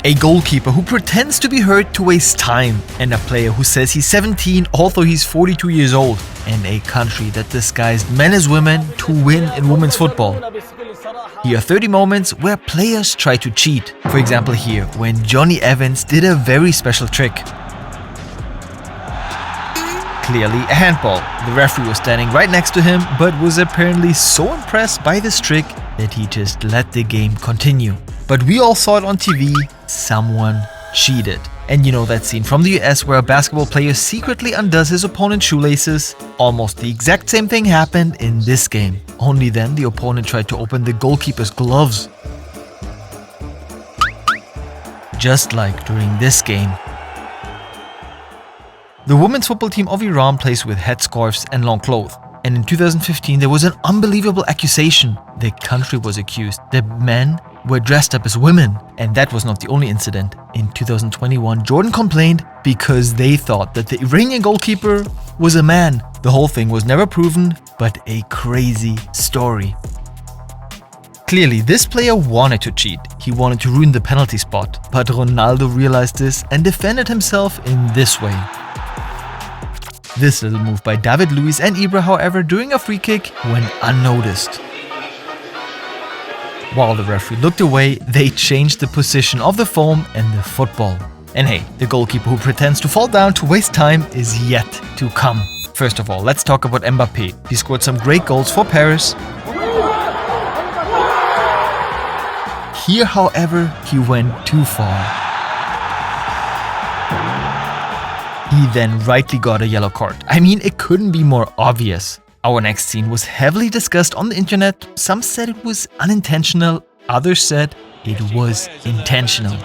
A goalkeeper who pretends to be hurt to waste time, and a player who says he's 17 although he's 42 years old, and a country that disguised men as women to win in women's football. Here are 30 moments where players try to cheat. For example here, when Johnny Evans did a very special trick. Clearly a handball. The referee was standing right next to him, but was apparently so impressed by this trick that he just let the game continue. But we all saw it on TV, someone cheated. And you know that scene from the US where a basketball player secretly undoes his opponent's shoelaces? Almost the exact same thing happened in this game. Only then the opponent tried to open the goalkeeper's gloves. Just like during this game. The women's football team of Iran plays with headscarves and long clothes. And in 2015 there was an unbelievable accusation. The country was accused that men were dressed up as women. And that was not the only incident. In 2021, Jordan complained because they thought that the Iranian goalkeeper was a man. The whole thing was never proven, but a crazy story. Clearly, this player wanted to cheat. He wanted to ruin the penalty spot. But Ronaldo realized this and defended himself in this way. This little move by David Luiz and Ibra, however, during a free kick went unnoticed. While the referee looked away, they changed the position of the foam and the football. And hey, the goalkeeper who pretends to fall down to waste time is yet to come. First of all, let's talk about Mbappé. He scored some great goals for Paris. Here, however, he went too far. He then rightly got a yellow card. I mean, it couldn't be more obvious. Our next scene was heavily discussed on the internet. Some said it was unintentional, others said it was intentional.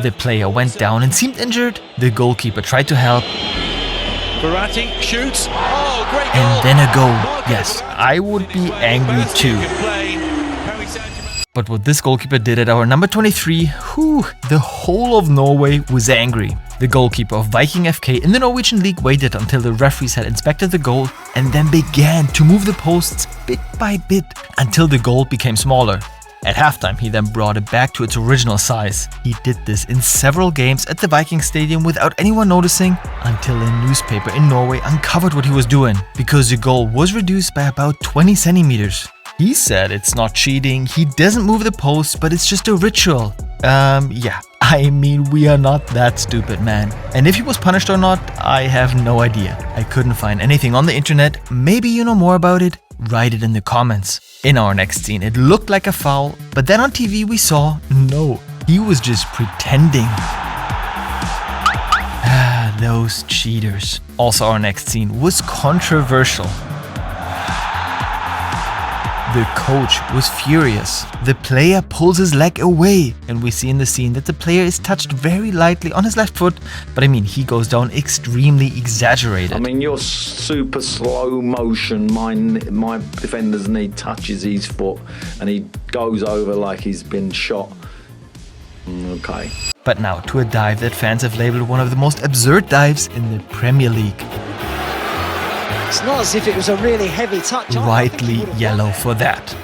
The player went down and seemed injured. The goalkeeper tried to help. Verratti shoots. Oh, great goal. And then a goal. Yes, I would be angry too. But what this goalkeeper did at our number 23, the whole of Norway was angry. The goalkeeper of Viking FK in the Norwegian league waited until the referees had inspected the goal and then began to move the posts bit by bit until the goal became smaller. At halftime, he then brought it back to its original size. He did this in several games at the Viking Stadium without anyone noticing until a newspaper in Norway uncovered what he was doing because the goal was reduced by about 20 centimeters. He said it's not cheating, he doesn't move the posts, but it's just a ritual. Yeah, I mean, we are not that stupid, man. And if he was punished or not, I have no idea. I couldn't find anything on the internet. Maybe you know more about it? Write it in the comments. In our next scene, it looked like a foul, but then on TV we saw, no, he was just pretending. Those cheaters. Also, our next scene was controversial. The coach was furious. The player pulls his leg away, and we see in the scene that the player is touched very lightly on his left foot, but I mean, he goes down extremely exaggerated. I mean, you're super slow motion. My defender's knee touches his foot, and he goes over like he's been shot. Okay. But now to a dive that fans have labeled one of the most absurd dives in the Premier League. It's not as if it was a really heavy touch. Rightly yellow for that.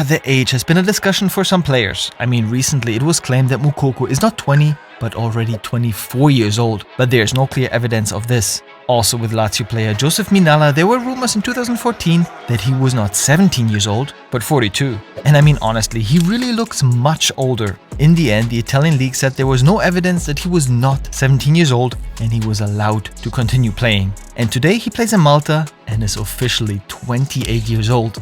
The age has been a discussion for some players. I mean, recently it was claimed that Moukoko is not 20, but already 24 years old. But there's no clear evidence of this. Also with Lazio player Joseph Minala, there were rumors in 2014 that he was not 17 years old, but 42. And I mean, honestly, he really looks much older. In the end, the Italian league said there was no evidence that he was not 17 years old and he was allowed to continue playing. And today he plays in Malta and is officially 28 years old.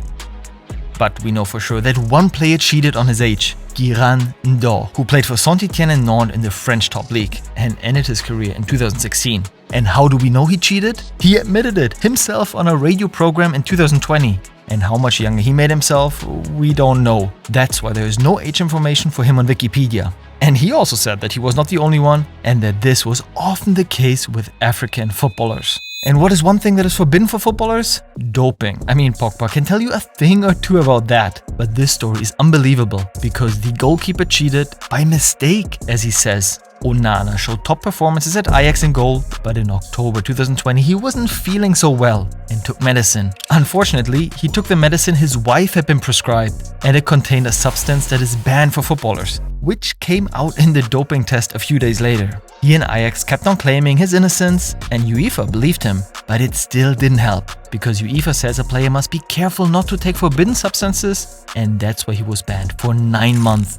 But we know for sure that one player cheated on his age, Guiran Ndor, who played for Saint-Étienne and Nantes in the French top league and ended his career in 2016. And how do we know he cheated? He admitted it himself on a radio program in 2020. And how much younger he made himself, we don't know. That's why there is no age information for him on Wikipedia. And he also said that he was not the only one and that this was often the case with African footballers. And what is one thing that is forbidden for footballers? Doping. I mean, Pogba can tell you a thing or two about that. But this story is unbelievable because the goalkeeper cheated by mistake, as he says. Onana showed top performances at Ajax in goal, but in October 2020 he wasn't feeling so well and took medicine. Unfortunately, he took the medicine his wife had been prescribed, and it contained a substance that is banned for footballers, which came out in the doping test a few days later. He and Ajax kept on claiming his innocence, and UEFA believed him, but it still didn't help, because UEFA says a player must be careful not to take forbidden substances, and that's why he was banned for 9 months.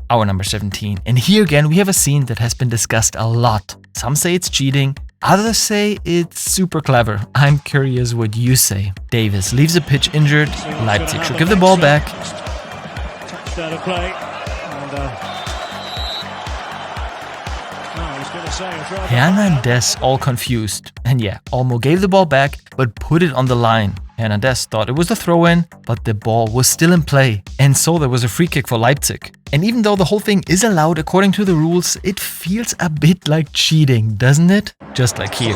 Our number 17. And here again we have a scene that has been discussed a lot. Some say it's cheating, others say it's super clever. I'm curious what you say. Davis leaves the pitch injured, Leipzig should give the ball back. Touched out of play. Hernandez all confused. And yeah, Olmo gave the ball back, but put it on the line. Hernandez thought it was the throw-in, but the ball was still in play. And so there was a free kick for Leipzig. And even though the whole thing is allowed according to the rules, it feels a bit like cheating, doesn't it? Just like here.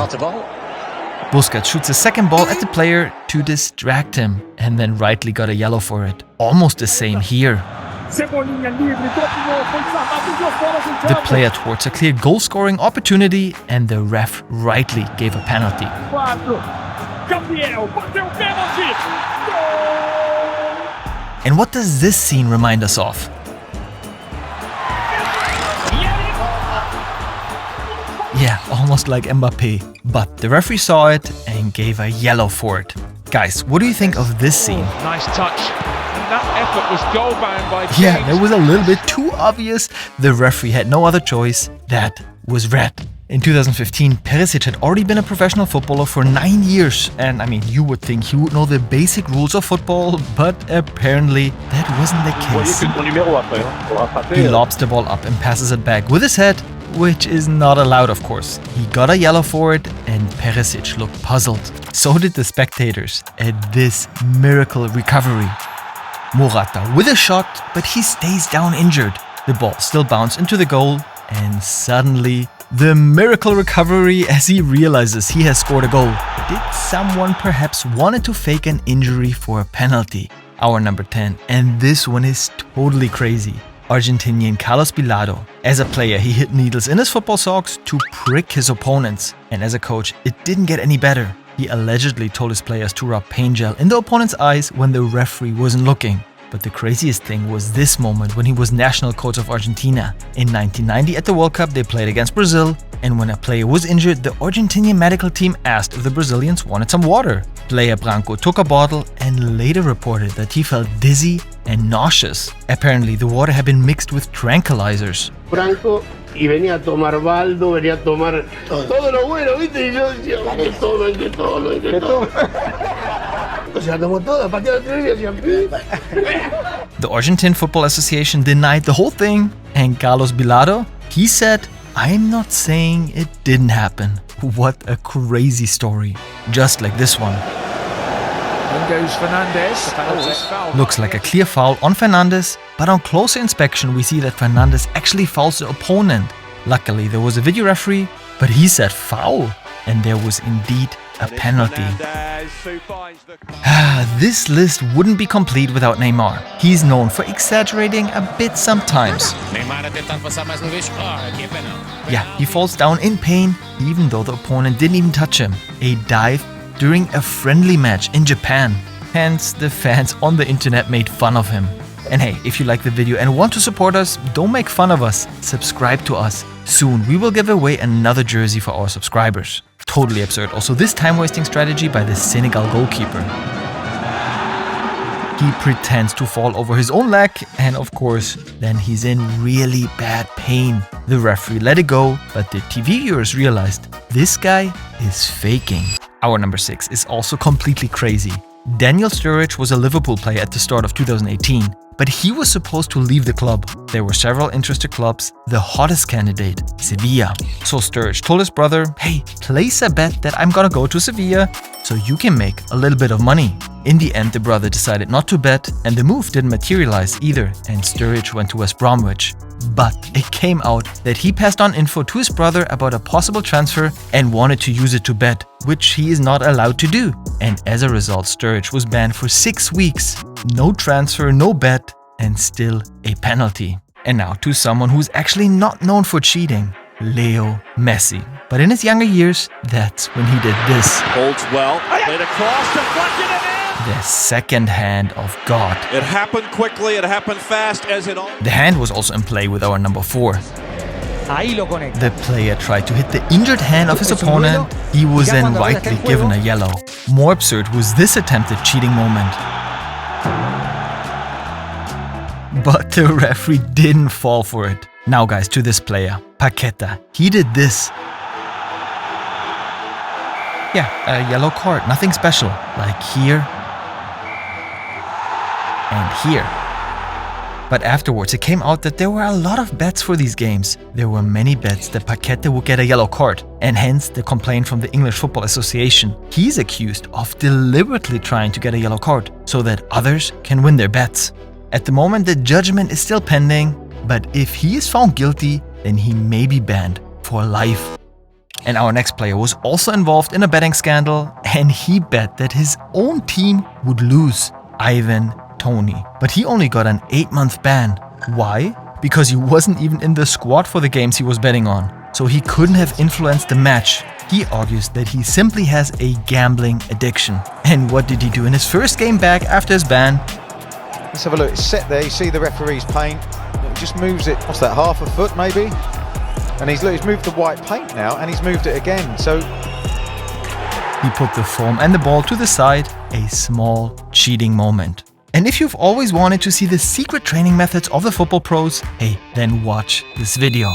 Busquets shoots a second ball at the player to distract him, and then rightly got a yellow for it. Almost the same here. The player towards a clear goal-scoring opportunity, and the ref rightly gave a penalty. And what does this scene remind us of? Yeah, almost like Mbappé. But the referee saw it and gave a yellow for it. Guys, what do you think of this scene? Nice touch. That effort was goal-bound by James. Yeah, that was a little bit too obvious. The referee had no other choice. That was red. In 2015, Perisic had already been a professional footballer for 9 years. And I mean, you would think he would know the basic rules of football, but apparently that wasn't the case. He lobs the ball up and passes it back with his head, which is not allowed, of course. He got a yellow for it, and Perisic looked puzzled. So did the spectators at this miracle recovery. Morata with a shot, but he stays down injured. The ball still bounced into the goal, and suddenly the miracle recovery as he realizes he has scored a goal. Did someone perhaps wanted to fake an injury for a penalty? Our number 10, and this one is totally crazy. Argentinian Carlos Bilardo. As a player, he hid needles in his football socks to prick his opponents. And as a coach, it didn't get any better. He allegedly told his players to rub paint gel in the opponent's eyes when the referee wasn't looking. But the craziest thing was this moment when he was national coach of Argentina. In 1990 at the World Cup, they played against Brazil, and when a player was injured, the Argentinian medical team asked if the Brazilians wanted some water. Player Branco took a bottle and later reported that he felt dizzy and nauseous. Apparently, the water had been mixed with tranquilizers. Branco y venía a tomar baldo, venía a tomar todo lo bueno, ¿viste? Y yo decía, que todo. O sea, tomó todo, pateó la trivia y hacía. The Argentine Football Association denied the whole thing, and Carlos Bilardo, he said, "I'm not saying it didn't happen." What a crazy story. Just like this one. In goes Fernandez. Looks like a clear foul on Fernandez, but on closer inspection we see that Fernandez actually fouls the opponent. Luckily there was a video referee, but he said foul, and there was indeed a penalty. This list wouldn't be complete without Neymar. He's known for exaggerating a bit sometimes. Yeah, he falls down in pain even though the opponent didn't even touch him. A dive during a friendly match in Japan. Hence, the fans on the internet made fun of him. And hey, if you like the video and want to support us, don't make fun of us. Subscribe to us. Soon we will give away another jersey for our subscribers. Totally absurd. Also, this time-wasting strategy by the Senegal goalkeeper. He pretends to fall over his own leg, and of course, then he's in really bad pain. The referee let it go, but the TV viewers realized this guy is faking. Our number 6 is also completely crazy. Daniel Sturridge was a Liverpool player at the start of 2018, but he was supposed to leave the club. There were several interested clubs, the hottest candidate, Sevilla. So Sturridge told his brother, "Hey, place a bet that I'm gonna go to Sevilla so you can make a little bit of money." In the end, the brother decided not to bet, and the move didn't materialize either, and Sturridge went to West Bromwich. But it came out that he passed on info to his brother about a possible transfer and wanted to use it to bet, which he is not allowed to do. And as a result, Sturridge was banned for 6 weeks. No transfer, no bet, and still a penalty. And now to someone who's actually not known for cheating, Leo Messi. But in his younger years, that's when he did this. Holds well, played across, deflected and in! The second hand of God. It happened quickly, it happened fast, as it all... The hand was also in play with our number 4. Ahí lo conecta. The player tried to hit the injured hand of his opponent. He was then rightly given a yellow. More absurd was this attempted cheating moment. But the referee didn't fall for it. Now guys, to this player, Paqueta. He did this. Yeah, a yellow card, nothing special. Like here and here. But afterwards it came out that there were a lot of bets for these games. There were many bets that Paqueta would get a yellow card, and hence the complaint from the English Football Association. He's accused of deliberately trying to get a yellow card so that others can win their bets. At the moment the judgment is still pending, but if he is found guilty, then he may be banned for life. And our next player was also involved in a betting scandal, and he bet that his own team would lose, Ivan Toney. But he only got an 8-month ban. Why? Because he wasn't even in the squad for the games he was betting on, so he couldn't have influenced the match. He argues that he simply has a gambling addiction. And what did he do in his first game back after his ban? Let's have a look. It's set there. You see the referee's paint. It just moves it. What's that? Half a foot maybe. And he's moved the white paint now, and he's moved it again. So he put the foam and the ball to the side. A small cheating moment. And if you've always wanted to see the secret training methods of the football pros, hey, then watch this video.